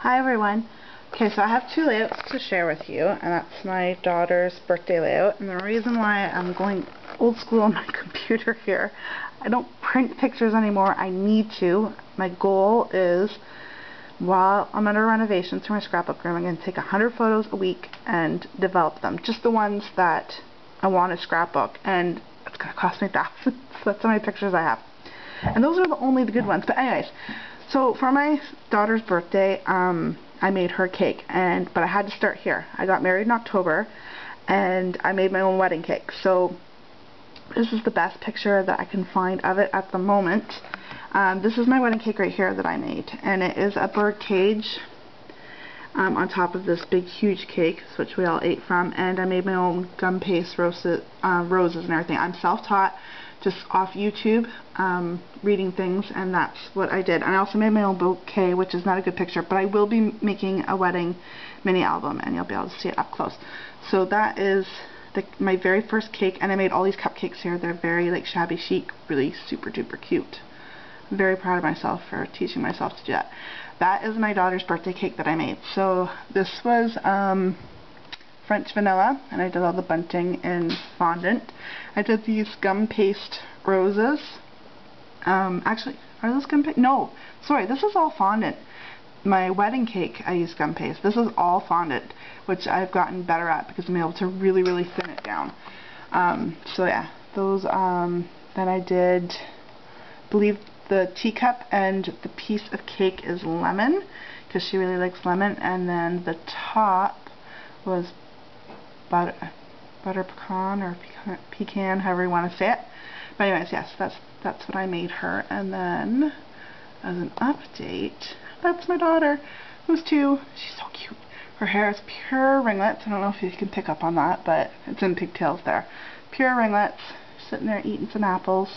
Hi everyone. Okay, so I have two layouts to share with you, and that's my daughter's birthday layout. And the reason why I'm going old school on my computer here, I don't print pictures anymore. I need to. My goal is, while I'm under renovations for my scrapbook room, I'm going to take 100 photos a week and develop them. Just the ones that I want to scrapbook, and it's going to cost me thousands. That's how many pictures I have. And those are only the good ones. But anyways, so for my daughter's birthday, I made her cake, but I had to start here. I got married in October, and I made my own wedding cake. So this is the best picture that I can find of it at the moment. This is my wedding cake right here that I made, and it is a bird cage on top of this big huge cake, which we all ate from, and I made my own gum paste roses and everything. I'm self-taught, just off YouTube, reading things, and that's what I did. And I also made my own bouquet, which is not a good picture, but I will be making a wedding mini album, and you'll be able to see it up close. So that is my very first cake, and I made all these cupcakes here. They're very like shabby chic, really super duper cute. I'm very proud of myself for teaching myself to do that. That is my daughter's birthday cake that I made. So this was French vanilla, and I did all the bunting in fondant. I did these gum paste roses. Actually, are those gum paste? No, sorry, this is all fondant. My wedding cake, I used gum paste. This is all fondant, which I've gotten better at because I'm able to really, really thin it down. So yeah, those, then I did, I believe the teacup and the piece of cake is lemon, because she really likes lemon, and then the top was butter pecan or pecan, however you want to say it. But anyways, yes, that's what I made her. And then, as an update, that's my daughter, who's 2. She's so cute. Her hair is pure ringlets. I don't know if you can pick up on that, but it's in pigtails there. Pure ringlets. Sitting there eating some apples.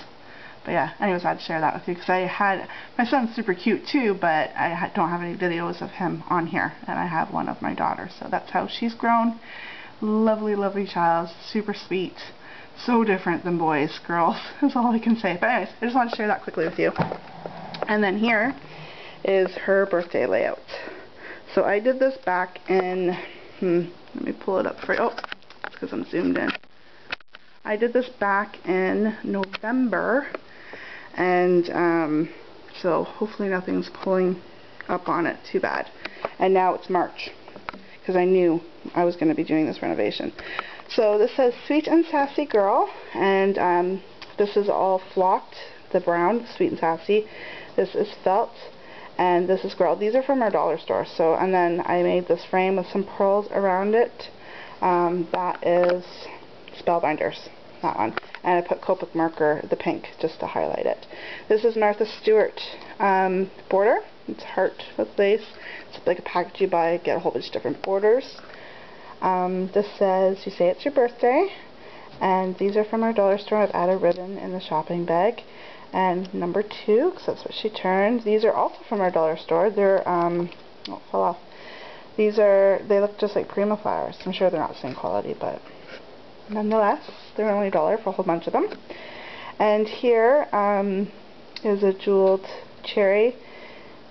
But yeah, anyways, I had to share that with you because my son's super cute too, but I don't have any videos of him on here, and I have one of my daughter. So that's how she's grown. Lovely, lovely child, super sweet, so different than boys, girls, is all I can say. But anyways, I just wanted to share that quickly with you. And then here is her birthday layout. So I did this back in, let me pull it up for you. Oh, it's because I'm zoomed in. I did this back in November, and so hopefully nothing's pulling up on it too bad. And now it's March, because I knew I was going to be doing this renovation. So this says Sweet and Sassy Girl, and this is all flocked, the brown, Sweet and Sassy. This is felt, and this is Girl. These are from our dollar store. So, and then I made this frame with some pearls around it. That is Spellbinders, that one. And I put Copic marker, the pink, just to highlight it. This is Martha Stewart border. It's heart with lace. It's like a package you buy, get a whole bunch of different borders. This says, you say it's your birthday. And these are from our dollar store. I've added ribbon in the shopping bag. And number 2, because that's what she turned. These are also from our dollar store. They're, oh, it fell off. They look just like Prima flowers. I'm sure they're not the same quality, but nonetheless, they're only $1 for a whole bunch of them. And here is a jeweled cherry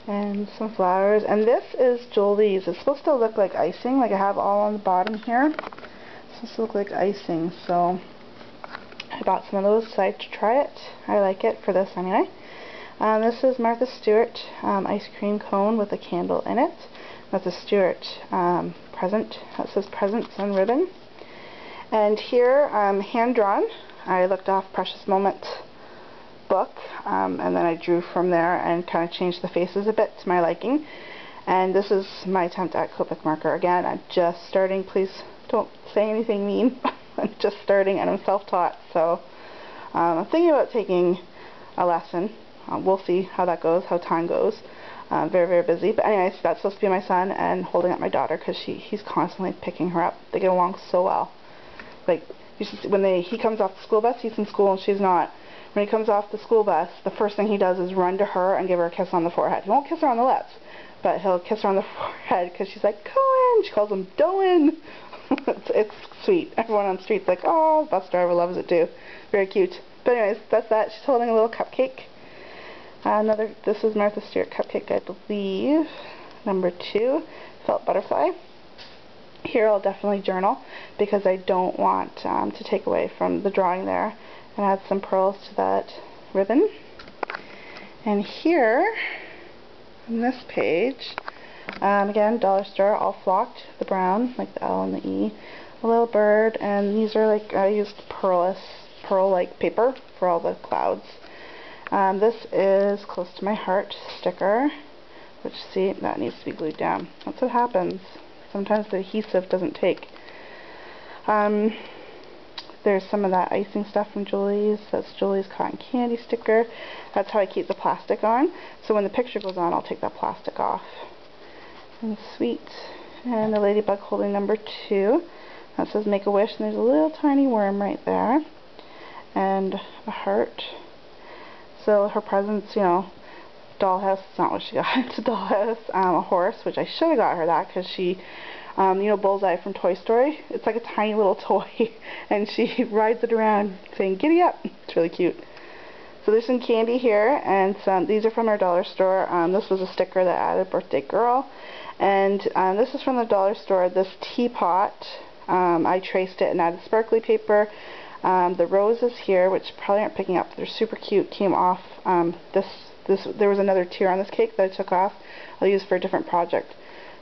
and some flowers. And this is Jolie's. It's supposed to look like icing, like I have all on the bottom here. It's supposed to look like icing, so I bought some of those, decided to try it. I like it for this anyway. This is Martha Stewart ice cream cone with a candle in it. Martha Stewart present. That says presents and ribbon. And here, hand drawn. I looked off Precious Moments book, and then I drew from there and kind of changed the faces a bit to my liking. And this is my attempt at Copic marker. Again, I'm just starting. Please don't say anything mean. I'm just starting, and I'm self-taught, so I'm thinking about taking a lesson. We'll see how that goes, how time goes. Very, very busy. But anyways, that's supposed to be my son, and holding up my daughter because he's constantly picking her up. They get along so well. Like, when he comes off the school bus, he's in school and she's not. When he comes off the school bus, the first thing he does is run to her and give her a kiss on the forehead. He won't kiss her on the lips, but he'll kiss her on the forehead because she's like, Cohen! She calls him Doan! it's sweet. Everyone on the street's like, oh, the bus driver loves it too. Very cute. But anyways, that's that. She's holding a little cupcake. This is Martha Stewart cupcake, I believe. number 2, felt butterfly. Here I'll definitely journal because I don't want to take away from the drawing there, and add some pearls to that ribbon. And here, on this page, again, dollar store, all flocked, the brown, like the L and the E, a little bird, and these are like, I used pearl-like paper for all the clouds. This is close to my heart sticker, which, see, that needs to be glued down. That's what happens. Sometimes the adhesive doesn't take. There's some of that icing stuff from Julie's. That's Julie's cotton candy sticker. That's how I keep the plastic on. So when the picture goes on, I'll take that plastic off. And sweet. And the ladybug holding number 2. That says make a wish, and there's a little tiny worm right there. And a heart. So her presents, you know, dollhouse, it's not what she got, it's a dollhouse, a horse, which I should have got her that because she, you know, Bullseye from Toy Story, it's like a tiny little toy, and she rides it around saying, giddy up. It's really cute. So there's some candy here, and these are from our dollar store. This was a sticker that added birthday girl, and this is from the dollar store. This teapot, I traced it and added sparkly paper. The roses here, which probably aren't picking up, they're super cute, came off there was another tier on this cake that I took off. I'll use for a different project,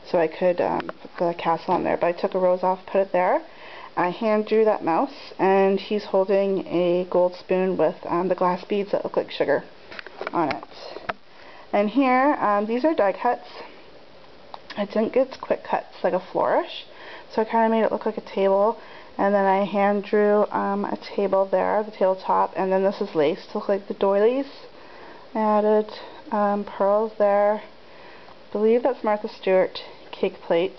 so I could put the castle on there. But I took a rose off, put it there. I hand drew that mouse, and he's holding a gold spoon with the glass beads that look like sugar on it. And here, these are die cuts. I didn't get quick cuts like a flourish, so I kind of made it look like a table. And then I hand drew a table there, the tabletop, and then this is lace to look like the doilies. I added pearls there. I believe that's Martha Stewart cake plate.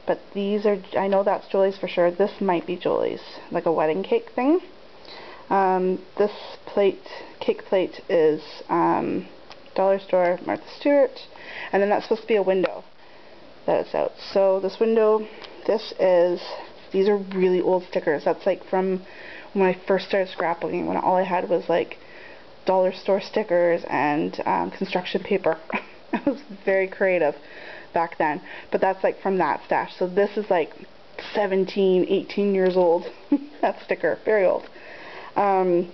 But these are, I know that's Julie's for sure. This might be Julie's, like a wedding cake thing. This cake plate is dollar store Martha Stewart. And then that's supposed to be a window that it's out. So this window, these are really old stickers. That's like from when I first started scrapbooking, when all I had was like dollar store stickers and construction paper. I was very creative back then, but that's like from that stash. So this is like 17, 18 years old. That sticker, very old. And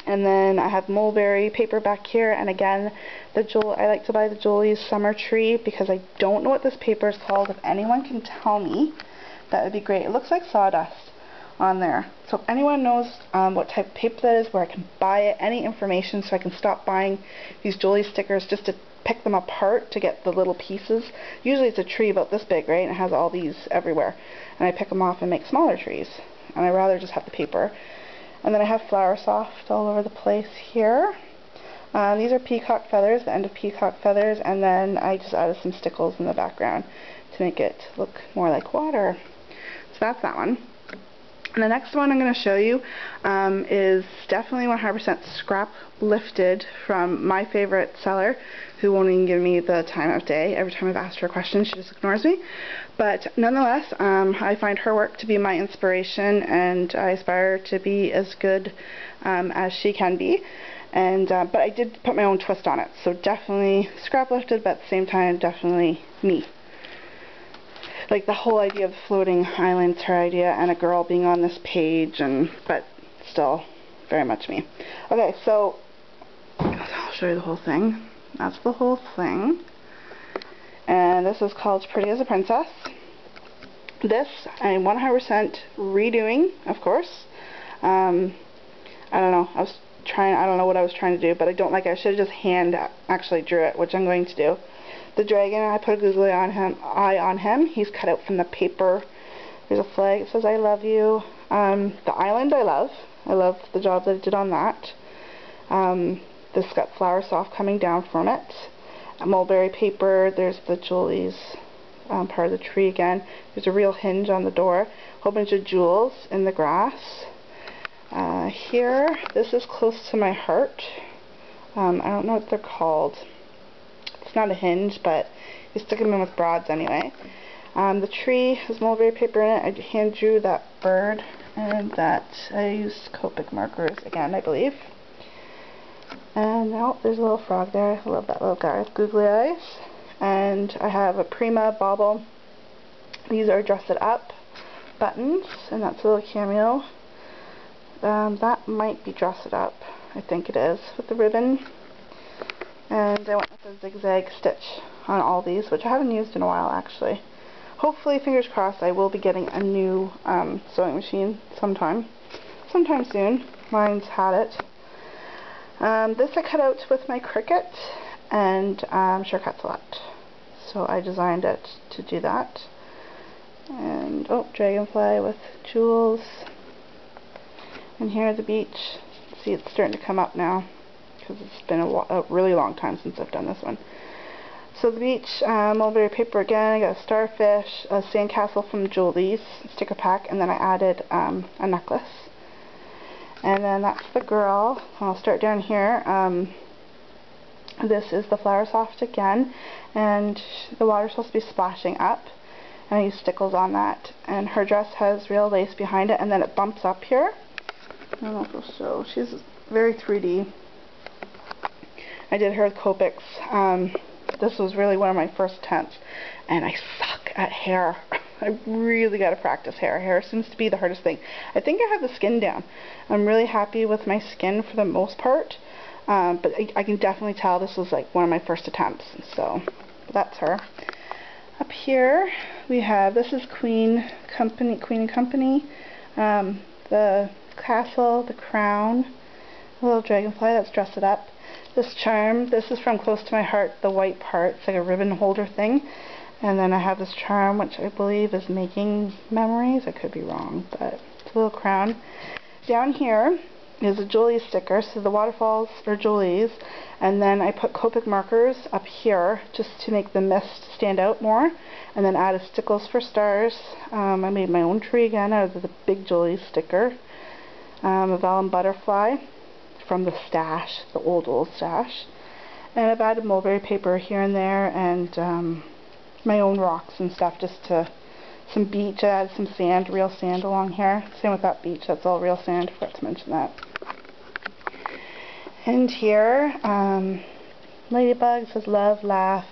then I have mulberry paper back here, and again, I like to buy the Julie's summer tree because I don't know what this paper is called. If anyone can tell me, that would be great. It looks like sawdust on there. So if anyone knows what type of paper that is, where I can buy it, any information, so I can stop buying these Julie's stickers just to pick them apart to get the little pieces. Usually it's a tree about this big, right? And it has all these everywhere. And I pick them off and make smaller trees. And I'd rather just have the paper. And then I have Flower Soft all over the place here. These are peacock feathers, the end of peacock feathers, and then I just added some stickles in the background to make it look more like water. So that's that one. And the next one I'm going to show you is definitely 100% scrap lifted from my favorite seller, who won't even give me the time of day. Every time I've asked her a question, she just ignores me. But nonetheless, I find her work to be my inspiration, and I aspire to be as good as she can be. And but I did put my own twist on it, so definitely scrap lifted, but at the same time, definitely me. Like the whole idea of the floating island's her idea, and a girl being on this page, but still very much me. Okay, so I'll show you the whole thing. That's the whole thing. And this is called Pretty as a Princess. This I'm 100% redoing, of course. I don't know. I don't know what I was trying to do, but I don't like it. I should have just actually drew it, which I'm going to do. The dragon, I put a googly eye on him. He's cut out from the paper. There's a flag. It says, I love you. The island I love. I love the job that I did on that. This got Flower Soft coming down from it. Mulberry paper. There's the Julie's part of the tree again. There's a real hinge on the door. A whole bunch of jewels in the grass. Here, this is close to my heart. I don't know what they're called. It's not a hinge, but you stick them in with broads anyway. The tree has mulberry paper in it. I hand drew that bird, and that I used Copic markers again, I believe. And now there's a little frog there. I love that little guy with googly eyes. And I have a premade bauble. These are dress it up buttons, and that's a little cameo. That might be dress it up. I think it is, with the ribbon. And I went with a zigzag stitch on all these, which I haven't used in a while actually. Hopefully, fingers crossed, I will be getting a new sewing machine sometime soon. Mine's had it. This I cut out with my Cricut, and sure cuts a lot. So I designed it to do that. And oh, dragonfly with jewels. And here the beach. See, it's starting to come up now because it's been a really long time since I've done this one. So the beach, mulberry paper again. I got a starfish, a sandcastle from Julie's sticker pack, and then I added a necklace. And then that's the girl. I'll start down here. This is the Flower Soft again, and the water's supposed to be splashing up. And I use stickles on that. And her dress has real lace behind it, and then it bumps up here. I don't know if it'll show. She's very 3D. I did her with Copics. This was really one of my first attempts, and I suck at hair. I really got to practice hair. Hair seems to be the hardest thing. I think I have the skin down. I'm really happy with my skin for the most part, but I can definitely tell this was like one of my first attempts. So that's her. Up here we have, this is Queen and Company, the castle, the crown, a little dragonfly that's dressed it up. This charm, this is from Close to My Heart, the white part. It's like a ribbon holder thing. And then I have this charm, which I believe is Making Memories. I could be wrong, but it's a little crown. Down here is a Julie's sticker. So the waterfalls are Julie's. And then I put Copic markers up here just to make the mist stand out more. And then added stickles for stars. I made my own tree again out of the big Julie's sticker. A vellum butterfly from the stash, the old stash. And I've added mulberry paper here and there, and my own rocks and stuff, just to some beach. I added some sand, real sand along here. Same with that beach, that's all real sand. Forgot to mention that. And here, Ladybug says love, laugh.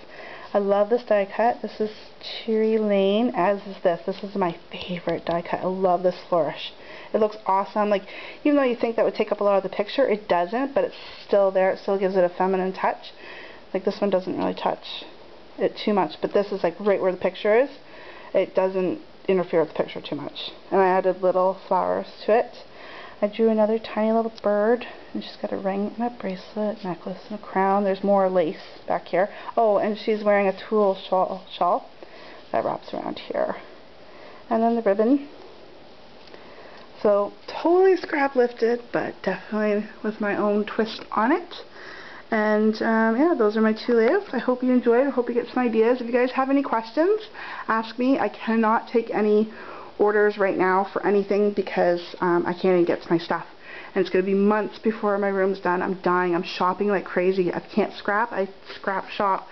I love this die cut. This is Cherry Lane, as is this. This is my favorite die cut. I love this flourish. It looks awesome. Like, even though you think that would take up a lot of the picture, it doesn't, but it's still there. It still gives it a feminine touch. Like, this one doesn't really touch it too much, but this is like right where the picture is. It doesn't interfere with the picture too much. And I added little flowers to it. I drew another tiny little bird, and she's got a ring and a bracelet, necklace, and a crown. There's more lace back here. Oh, and she's wearing a tulle shawl that wraps around here. And then the ribbon. So, totally scrap lifted, but definitely with my own twist on it. And yeah, those are my two layouts. I hope you enjoyed. I hope you get some ideas. If you guys have any questions, ask me. I cannot take any orders right now for anything because I can't even get to my stuff. And it's going to be months before my room's done. I'm dying. I'm shopping like crazy. I can't scrap. I scrap shop.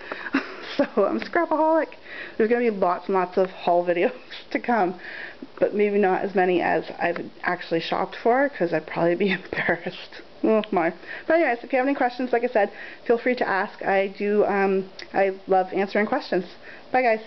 So I'm a scrapaholic. There's going to be lots and lots of haul videos to come, but maybe not as many as I've actually shopped for, because I'd probably be embarrassed. Oh my. But anyways, if you have any questions, like I said, feel free to ask. I love answering questions. Bye guys.